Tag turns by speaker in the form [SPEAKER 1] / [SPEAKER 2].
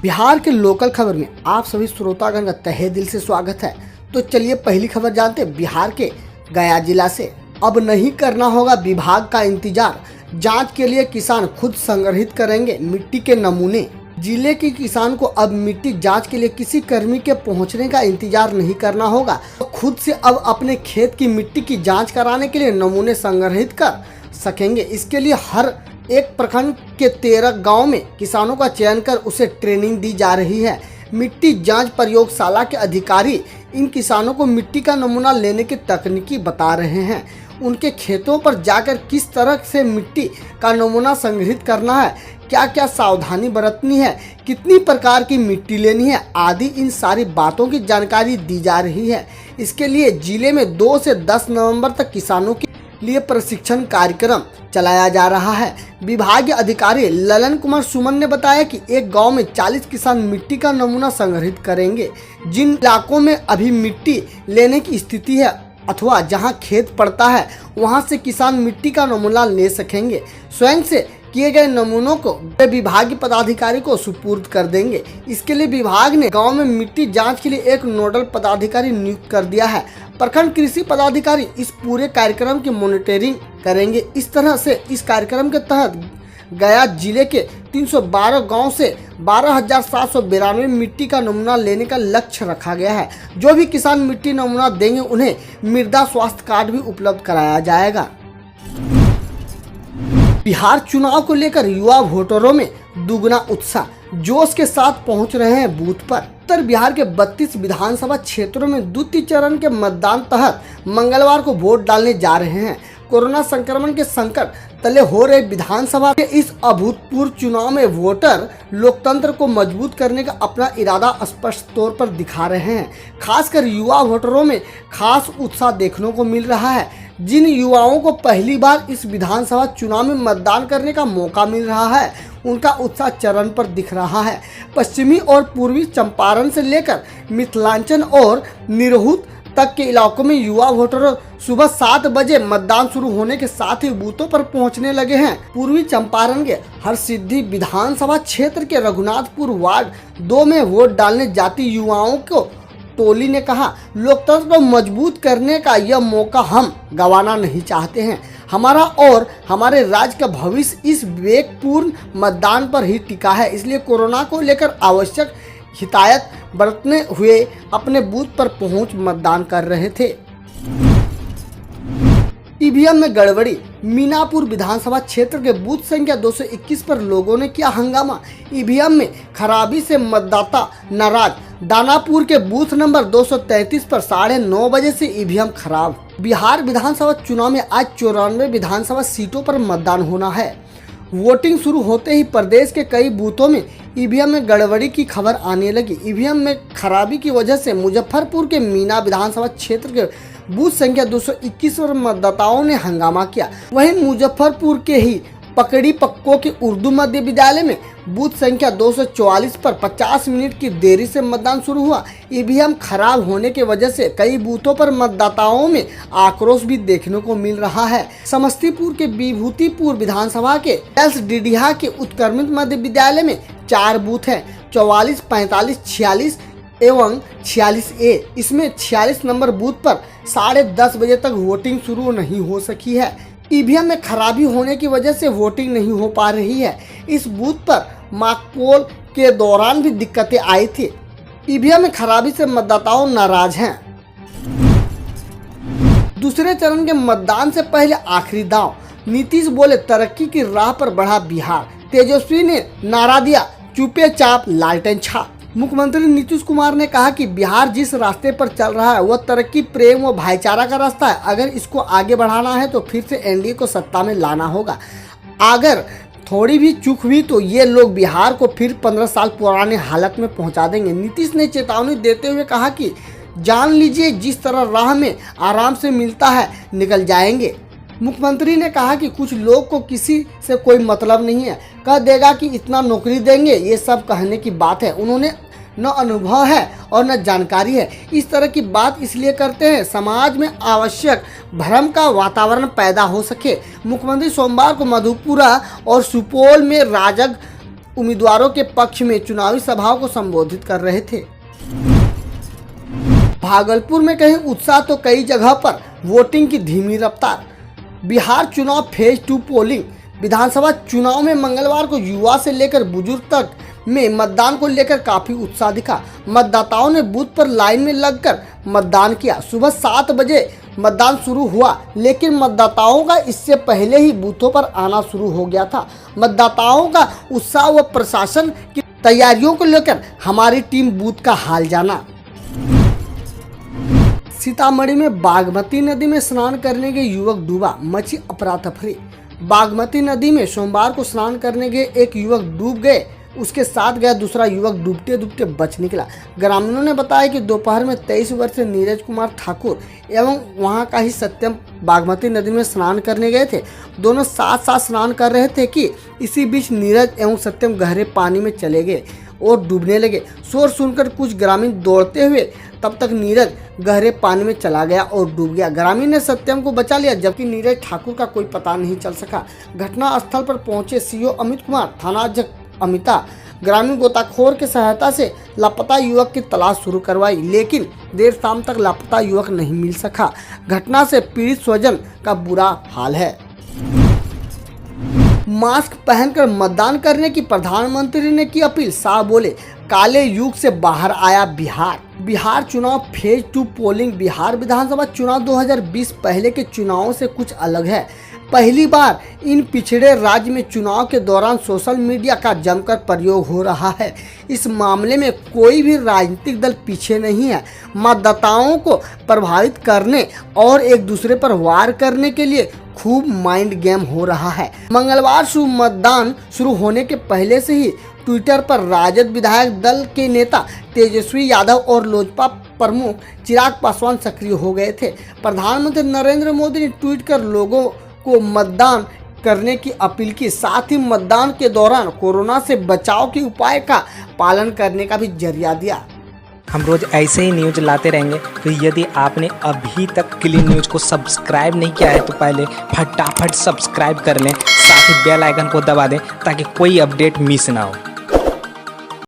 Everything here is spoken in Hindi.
[SPEAKER 1] बिहार के लोकल खबर में आप सभी श्रोतागण का तहे दिल से स्वागत है। तो चलिए पहली खबर जानते हैं बिहार के गया जिला से। अब नहीं करना होगा विभाग का इंतजार, जांच के लिए किसान खुद संग्रहित करेंगे मिट्टी के नमूने। जिले के किसान को अब मिट्टी जांच के लिए किसी कर्मी के पहुंचने का इंतजार नहीं करना होगा, तो खुद से अब अपने खेत की मिट्टी की जांच कराने के लिए नमूने संग्रहित कर सकेंगे। इसके लिए हर एक प्रखंड के 13 गांव में किसानों का चयन कर उसे ट्रेनिंग दी जा रही है। मिट्टी जांच प्रयोगशाला के अधिकारी इन किसानों को मिट्टी का नमूना लेने की तकनीकी बता रहे हैं। उनके खेतों पर जाकर किस तरह से मिट्टी का नमूना संग्रहित करना है, क्या क्या सावधानी बरतनी है, कितनी प्रकार की मिट्टी लेनी है आदि इन सारी बातों की जानकारी दी जा रही है। इसके लिए जिले में 2 से 10 नवंबर तक किसानों के लिए प्रशिक्षण कार्यक्रम चलाया जा रहा है। विभागीय अधिकारी ललन कुमार सुमन ने बताया कि एक गांव में 40 किसान मिट्टी का नमूना संग्रहित करेंगे। जिन इलाकों में अभी मिट्टी लेने की स्थिति है अथवा जहां खेत पड़ता है वहां से किसान मिट्टी का नमूना ले सकेंगे। स्वयं से किए गए नमूनों को विभागीय पदाधिकारी को सुपुर्द कर देंगे। इसके लिए विभाग ने गांव में मिट्टी जांच के लिए एक नोडल पदाधिकारी नियुक्त कर दिया है। प्रखंड कृषि पदाधिकारी इस पूरे कार्यक्रम की मॉनिटरिंग करेंगे। इस तरह से इस कार्यक्रम के तहत गया जिले के 312 गांव से 12,792 मिट्टी का नमूना लेने का लक्ष्य रखा गया है। जो भी किसान मिट्टी नमूना देंगे उन्हें मृदा स्वास्थ्य कार्ड भी उपलब्ध कराया जाएगा। बिहार चुनाव को लेकर युवा वोटरों में दुगना उत्साह, जोश के साथ पहुंच रहे हैं बूथ पर। उत्तर बिहार के 32 विधानसभा क्षेत्रों में द्वितीय चरण के मतदान तहत मंगलवार को वोट डालने जा रहे हैं। कोरोना संक्रमण के संकट तले हो रहे विधानसभा के इस अभूतपूर्व चुनाव में वोटर लोकतंत्र को मजबूत करने का अपना इरादा स्पष्ट तौर पर दिखा रहे हैं। खासकर युवा वोटरों में खास उत्साह देखने को मिल रहा है। जिन युवाओं को पहली बार इस विधानसभा चुनाव में मतदान करने का मौका मिल रहा है उनका उत्साह चरम पर दिख रहा है। पश्चिमी और पूर्वी चंपारण से लेकर मिथिलांचल और निरहुत तक के इलाकों में युवा वोटर सुबह 7 बजे मतदान शुरू होने के साथ ही बूथों पर पहुंचने लगे हैं। पूर्वी चंपारण के हरसिद्धि विधानसभा क्षेत्र के रघुनाथपुर वार्ड 2 में वोट डालने जाती युवाओं को टोली ने कहा, लोकतंत्र को मजबूत करने का यह मौका हम गंवाना नहीं चाहते हैं। हमारा और हमारे राज्य का भविष्य इस विवेकपूर्ण मतदान पर ही टिका है। इसलिए कोरोना को लेकर आवश्यक हिदायत बरतने हुए अपने बूथ पर पहुंच मतदान कर रहे थे। ईवीएम में गड़बड़ी, मीनापुर विधानसभा क्षेत्र के बूथ संख्या 221 पर लोगों ने किया हंगामा। ईवीएम में खराबी से मतदाता नाराज। दानापुर के बूथ नंबर 233 पर 9:30 बजे से ईवीएम खराब। बिहार विधानसभा चुनाव में आज 94 विधानसभा सीटों पर मतदान होना है। वोटिंग शुरू होते ही प्रदेश के कई बूथों में ईवीएम में गड़बड़ी की खबर आने लगी। ईवीएम में खराबी की वजह से मुजफ्फरपुर के मीना विधानसभा क्षेत्र के बूथ संख्या 221 पर मतदाताओं ने हंगामा किया। वहीं मुजफ्फरपुर के ही पकड़ी पक्को के उर्दू मध्य विद्यालय में बूथ संख्या 244 पर 50 मिनट की देरी से मतदान शुरू हुआ। ईवीएम खराब होने की वजह से कई बूथों पर मतदाताओं में आक्रोश भी देखने को मिल रहा है। समस्तीपुर के विभूतिपुर विधानसभा के एसडीडीहा के उत्क्रमित मध्य विद्यालय में 4 बूथ हैं, 44, 45, 46 एवं 46A। इसमें 46 नंबर बूथ पर 10:30 बजे तक वोटिंग शुरू नहीं हो सकी है। ईवीएम में खराबी होने की वजह से वोटिंग नहीं हो पा रही है। इस बूथ पर मॉकपोल के दौरान भी दिक्कतें आई थी। ईवीएम में खराबी से मतदाताओं नाराज हैं। दूसरे चरण के मतदान से पहले आखिरी दांव, नीतीश बोले तरक्की की राह पर बढ़ा बिहार। तेजस्वी ने नारा दिया, चुपे चाप लालटेन छाप। मुख्यमंत्री नीतीश कुमार ने कहा कि बिहार जिस रास्ते पर चल रहा है वह तरक्की, प्रेम व भाईचारा का रास्ता है। अगर इसको आगे बढ़ाना है तो फिर से एनडीए को सत्ता में लाना होगा। अगर थोड़ी भी चूक हुई तो ये लोग बिहार को फिर 15 साल पुराने हालत में पहुंचा देंगे। नीतीश ने चेतावनी देते हुए कहा कि जान लीजिए जिस तरह राह में आराम से मिलता है निकल जाएंगे। मुख्यमंत्री ने कहा कि कुछ लोग को किसी से कोई मतलब नहीं है, कह देगा कि इतना नौकरी देंगे, ये सब कहने की बात है। उन्होंने न अनुभव है और न जानकारी है। इस तरह की बात इसलिए करते हैं समाज में आवश्यक भ्रम का वातावरण पैदा हो सके। मुख्यमंत्री सोमवार को मधेपुरा और सुपौल में राजग उम्मीदवारों के पक्ष में चुनावी सभाओं को संबोधित कर रहे थे। भागलपुर में कहीं उत्साह तो कई जगह पर वोटिंग की धीमी रफ्तार। बिहार चुनाव फेज 2 पोलिंग। विधानसभा चुनाव में मंगलवार को युवा से लेकर बुजुर्ग तक में मतदान को लेकर काफी उत्साह दिखा। मतदाताओं ने बूथ पर लाइन में लगकर मतदान किया। सुबह 7 बजे मतदान शुरू हुआ, लेकिन मतदाताओं का इससे पहले ही बूथों पर आना शुरू हो गया था। मतदाताओं का उत्साह व प्रशासन की तैयारियों को लेकर हमारी टीम बूथ का हाल जाना। सीतामढ़ी में बागमती नदी में स्नान करने के युवक डूबा, मची अफरा-तफरी। बागमती नदी में सोमवार को स्नान करने गए एक युवक डूब गए, उसके साथ गया दूसरा युवक डूबते डूबते बच निकला। ग्रामीणों ने बताया कि दोपहर में 23 वर्षीय नीरज कुमार ठाकुर एवं वहां का ही सत्यम बागमती नदी में स्नान करने गए थे। दोनों साथ साथ स्नान कर रहे थे कि इसी बीच नीरज एवं सत्यम गहरे पानी में चले गए और डूबने लगे। शोर सुनकर कुछ ग्रामीण दौड़ते हुए तब तक नीरज गहरे पानी में चला गया और डूब गया। ग्रामीण ने सत्यम को बचा लिया, जबकि नीरज ठाकुर का कोई पता नहीं चल सका। घटना स्थल पर पहुंचे सीओ अमित कुमार, थानाध्यक्ष अमिता, ग्रामीण गोताखोर की सहायता से लापता युवक की तलाश शुरू करवाई, लेकिन देर शाम तक लापता युवक नहीं मिल सका। घटना से पीड़ित स्वजन का बुरा हाल है। मास्क पहनकर मतदान करने की प्रधानमंत्री ने की अपील। शाह बोले, काले युग से बाहर आया बिहार। बिहार चुनाव फेज 2 पोलिंग। बिहार विधानसभा चुनाव 2020 पहले के चुनावों से कुछ अलग है। पहली बार इन पिछड़े राज्य में चुनाव के दौरान सोशल मीडिया का जमकर प्रयोग हो रहा है। इस मामले में कोई भी राजनीतिक दल पीछे नहीं है। मतदाताओं को प्रभावित करने और एक दूसरे पर वार करने के लिए खूब माइंड गेम हो रहा है। मंगलवार मतदान शुरू होने के पहले से ही ट्विटर पर राजद विधायक दल के नेता तेजस्वी यादव और लोजपा प्रमुख चिराग पासवान सक्रिय हो गए थे। प्रधानमंत्री नरेंद्र मोदी ने ट्वीट कर लोगों को मतदान करने की अपील की, साथ ही मतदान के दौरान कोरोना से बचाव के उपाय का पालन करने का भी जरिया दिया।
[SPEAKER 2] हम रोज ऐसे ही न्यूज लाते रहेंगे, तो यदि आपने अभी तक क्लीन न्यूज को सब्सक्राइब नहीं किया है तो पहले फटाफट सब्सक्राइब कर लें, साथ ही बेल आइकन को दबा दें ताकि कोई अपडेट मिस ना हो।